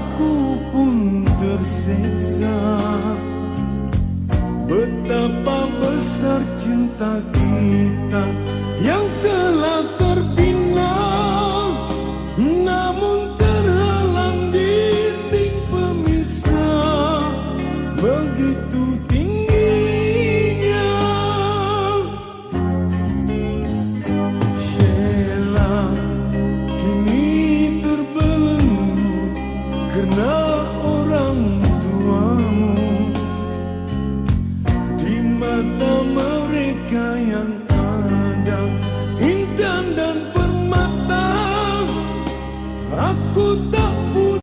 aku pun tersiksa. Betapa besar cinta kita yang telah terbina, namun terhalang dinding pemisah begitu tingginya. Sheila kini terbelenggu karena orang